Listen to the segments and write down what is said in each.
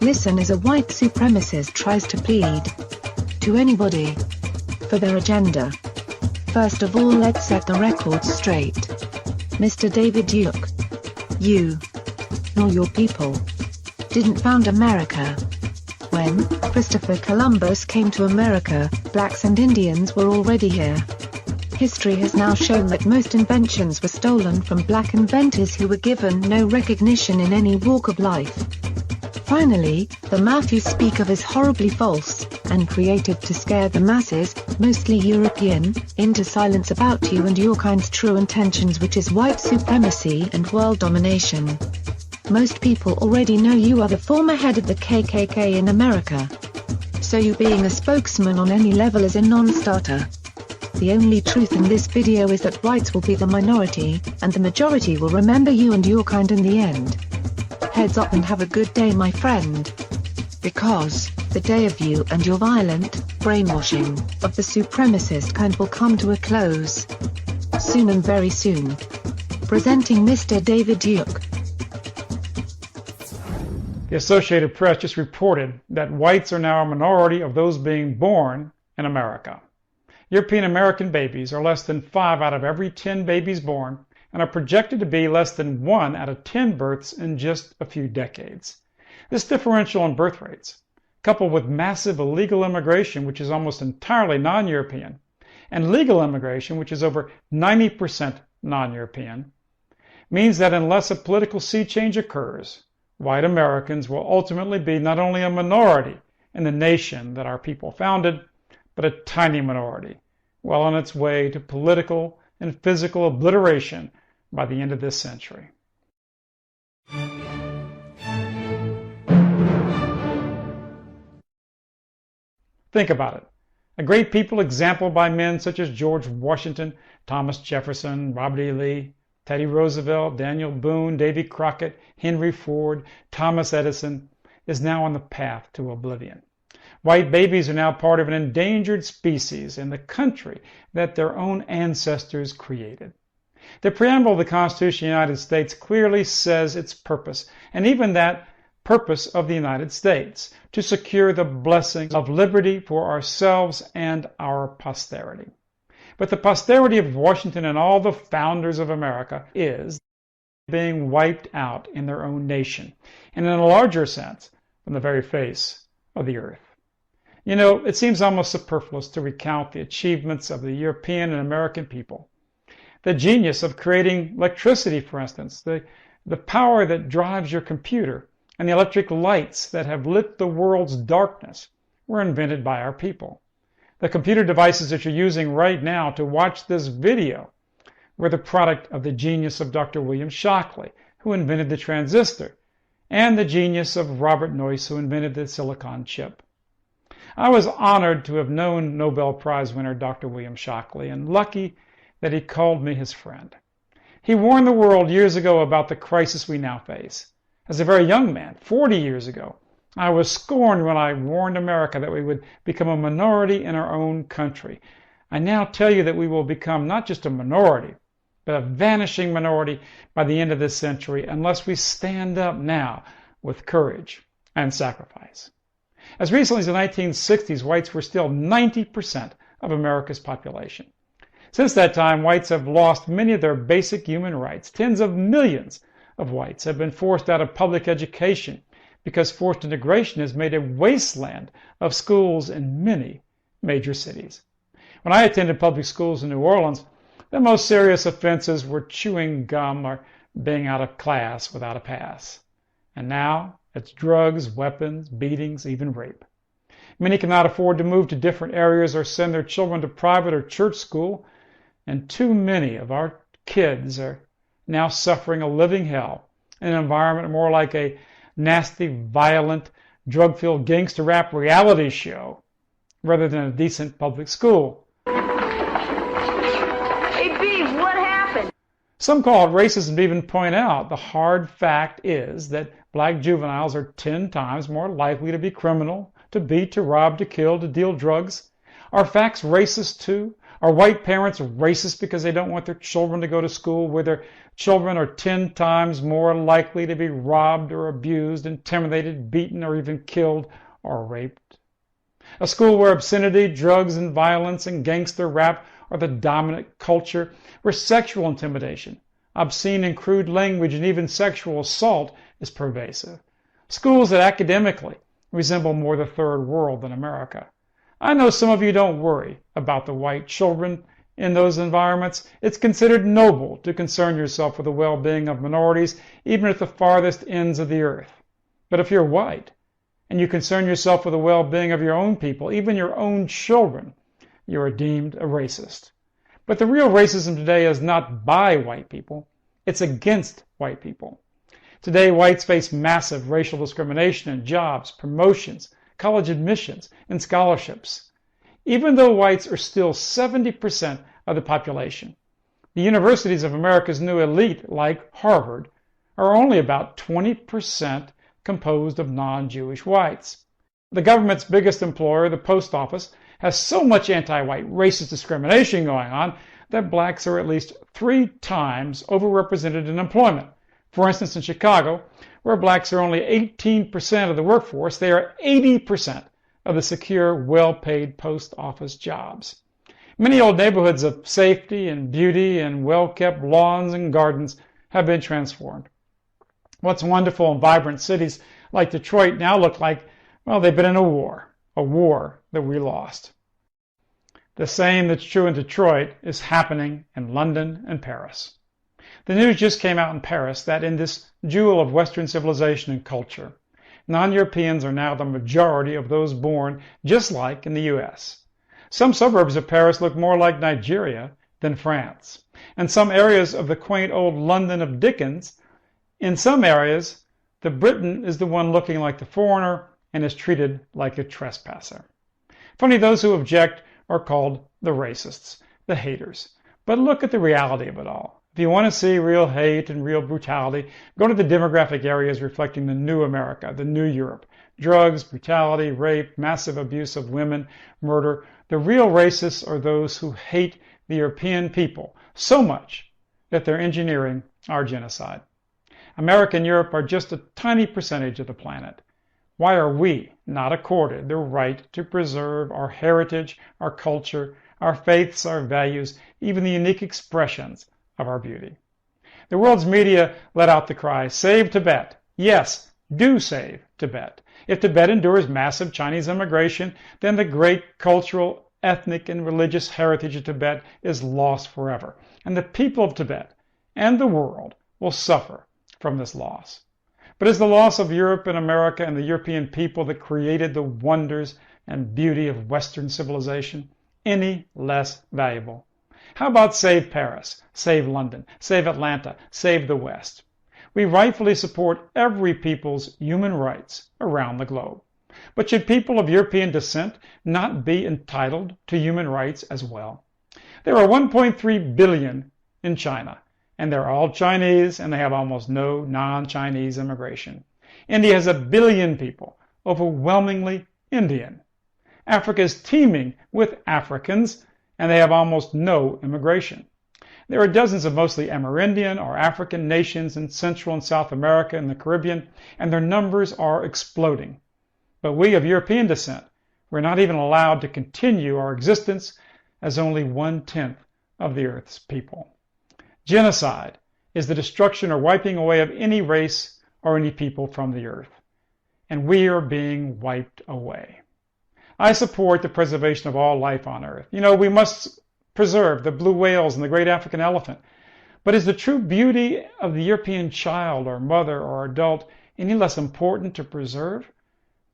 Listen as a white supremacist tries to plead to anybody for their agenda. First of all, let's set the record straight. Mr. Davidv, you, nor your people, didn't found America. When Christopher Columbus came to America, blacks and Indians were already here. History has now shown that most inventions were stolen from black inventors who were given no recognition in any walk of life. Finally, the math you speak of is horribly false, and created to scare the masses, mostly European, into silence about you and your kind's true intentions, which is white supremacy and world domination. Most people already know you are the former head of the KKK in America. So you being a spokesman on any level is a non-starter. The only truth in this video is that whites will be the minority, and the majority will remember you and your kind in the end. Heads up and have a good day, my friend. Because the day of you and your violent brainwashing of the supremacist kind will come to a close. Soon and very soon. Presenting Mr. Davidv. The Associated Press just reported that whites are now a minority of those being born in America. European American babies are less than 5 out of every 10 babies born, and are projected to be less than 1 out of 10 births in just a few decades. This differential in birth rates, coupled with massive illegal immigration, which is almost entirely non-European, and legal immigration, which is over 90% non-European, means that unless a political sea change occurs, white Americans will ultimately be not only a minority in the nation that our people founded, but a tiny minority, well on its way to political and physical obliteration by the end of this century. Think about it. A great people exampled by men such as George Washington, Thomas Jefferson, Robert E. Lee, Teddy Roosevelt, Daniel Boone, Davy Crockett, Henry Ford, Thomas Edison, is now on the path to oblivion. White babies are now part of an endangered species in the country that their own ancestors created. The preamble of the Constitution of the United States clearly says its purpose, and even that purpose of the United States, to secure the blessings of liberty for ourselves and our posterity. But the posterity of Washington and all the founders of America is being wiped out in their own nation, and in a larger sense, from the very face of the earth. You know, it seems almost superfluous to recount the achievements of the European and American people. The genius of creating electricity, for instance, the power that drives your computer, and the electric lights that have lit the world's darkness were invented by our people. The computer devices that you're using right now to watch this video were the product of the genius of Dr. William Shockley, who invented the transistor, and the genius of Robert Noyce, who invented the silicon chip. I was honored to have known Nobel Prize winner Dr. William Shockley, and lucky that he called me his friend. He warned the world years ago about the crisis we now face. As a very young man, 40 years ago, I was scorned when I warned America that we would become a minority in our own country. I now tell you that we will become not just a minority, but a vanishing minority by the end of this century unless we stand up now with courage and sacrifice. As recently as the 1960s, whites were still 90% of America's population. Since that time, whites have lost many of their basic human rights. Tens of millions of whites have been forced out of public education because forced integration has made a wasteland of schools in many major cities. When I attended public schools in New Orleans, the most serious offenses were chewing gum or being out of class without a pass. And now it's drugs, weapons, beatings, even rape. Many cannot afford to move to different areas or send their children to private or church school, and too many of our kids are now suffering a living hell in an environment more like a nasty, violent, drug-filled gangster rap reality show rather than a decent public school. Hey, Beef, what happened? Some call it racism to even point out the hard fact is that black juveniles are 10 times more likely to be criminal, to beat, to rob, to kill, to deal drugs. Are facts racist too? Are white parents racist because they don't want their children to go to school where their Children are 10 times more likely to be robbed or abused, intimidated, beaten, or even killed or raped. A school where obscenity, drugs, and violence and gangster rap are the dominant culture, where sexual intimidation, obscene and crude language, and even sexual assault is pervasive. Schools that academically resemble more the third world than America. I know some of you don't worry about the white children in those environments. It's considered noble to concern yourself with the well-being of minorities, even at the farthest ends of the earth. But if you're white, and you concern yourself with the well-being of your own people, even your own children, you are deemed a racist. But the real racism today is not by white people, it's against white people. Today, whites face massive racial discrimination in jobs, promotions, college admissions, and scholarships. Even though whites are still 70% of the population, the universities of America's new elite, like Harvard, are only about 20% composed of non-Jewish whites. The government's biggest employer, the post office, has so much anti-white racist discrimination going on that blacks are at least 3 times overrepresented in employment. For instance, in Chicago, where blacks are only 18% of the workforce, they are 80% of the secure, well-paid post office jobs. Many old neighborhoods of safety and beauty and well-kept lawns and gardens have been transformed. Once wonderful and vibrant cities like Detroit now look like, well, they've been in a war that we lost. The same that's true in Detroit is happening in London and Paris. The news just came out in Paris that in this jewel of Western civilization and culture, non-Europeans are now the majority of those born, just like in the U.S. Some suburbs of Paris look more like Nigeria than France, and some areas of the quaint old London of Dickens. In some areas, the Briton is the one looking like the foreigner and is treated like a trespasser. Funny, those who object are called the racists, the haters. But look at the reality of it all. If you want to see real hate and real brutality, go to the demographic areas reflecting the new America, the new Europe. Drugs, brutality, rape, massive abuse of women, murder. The real racists are those who hate the European people so much that they're engineering our genocide. America and Europe are just a tiny percentage of the planet. Why are we not accorded the right to preserve our heritage, our culture, our faiths, our values, even the unique expressions of our beauty? The world's media let out the cry, "Save Tibet." Yes, do save Tibet. If Tibet endures massive Chinese immigration, then the great cultural, ethnic, and religious heritage of Tibet is lost forever. And the people of Tibet and the world will suffer from this loss. But is the loss of Europe and America and the European people that created the wonders and beauty of Western civilization any less valuable? How about save Paris, save London, save Atlanta, save the West? We rightfully support every people's human rights around the globe. But should people of European descent not be entitled to human rights as well? There are 1.3 billion in China, and they're all Chinese, and they have almost no non-Chinese immigration. India has 1 billion people, overwhelmingly Indian. Africa is teeming with Africans, and they have almost no immigration. There are dozens of mostly Amerindian or African nations in Central and South America and the Caribbean, and their numbers are exploding. But we of European descent, we're not even allowed to continue our existence as only 1/10 of the Earth's people. Genocide is the destruction or wiping away of any race or any people from the earth. And we are being wiped away. I support the preservation of all life on earth. We must preserve the blue whales and the great African elephant. But is the true beauty of the European child or mother or adult any less important to preserve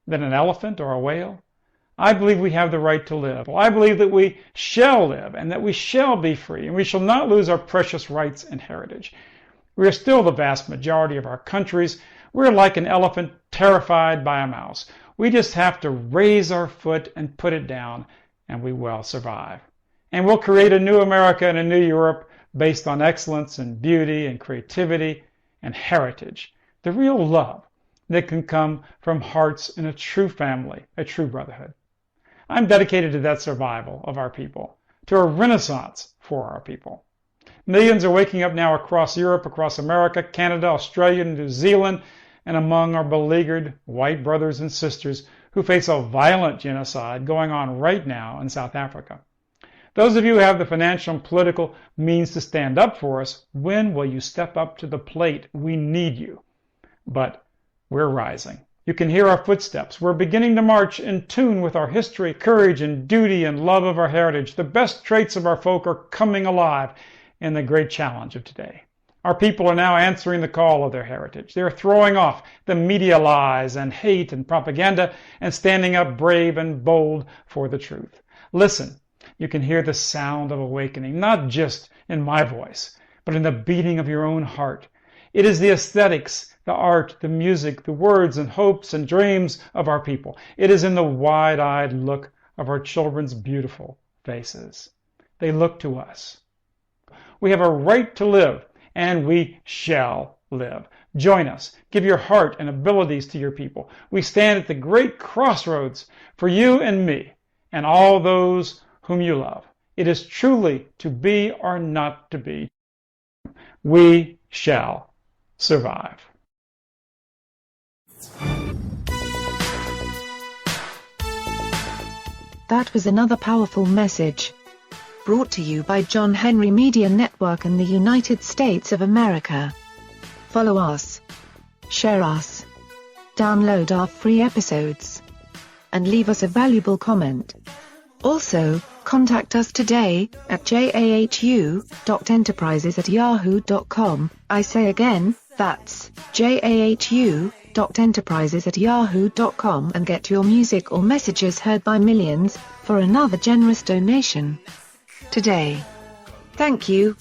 than an elephant or a whale? I believe we have the right to live. I believe that we shall live and that we shall be free, and we shall not lose our precious rights and heritage. We are still the vast majority of our countries. We're like an elephant terrified by a mouse. We just have to raise our foot and put it down, and we will survive. And we'll create a new America and a new Europe based on excellence and beauty and creativity and heritage. The real love that can come from hearts in a true family, a true brotherhood. I'm dedicated to that survival of our people, to a renaissance for our people. Millions are waking up now across Europe, across America, Canada, Australia, New Zealand, and among our beleaguered white brothers and sisters who face a violent genocide going on right now in South Africa. Those of you who have the financial and political means to stand up for us, when will you step up to the plate? We need you. But we're rising. You can hear our footsteps. We're beginning to march in tune with our history, courage, and duty and love of our heritage. The best traits of our folk are coming alive in the great challenge of today. Our people are now answering the call of their heritage. They're throwing off the media lies and hate and propaganda and standing up brave and bold for the truth. Listen, you can hear the sound of awakening, not just in my voice, but in the beating of your own heart. It is the aesthetics, the art, the music, the words and hopes and dreams of our people. It is in the wide-eyed look of our children's beautiful faces. They look to us. We have a right to live, and we shall live. Join us. Give your heart and abilities to your people. We stand at the great crossroads for you and me and all those whom you love. It is truly to be or not to be. We shall survive. That was another powerful message. Brought to you by John Henry Media Network in the United States of America. Follow us, share us, download our free episodes, and leave us a valuable comment. Also, contact us today at jahu.enterprises@yahoo.com. I say again, that's jahu.enterprises@yahoo.com, and get your music or messages heard by millions for another generous donation today. Thank you.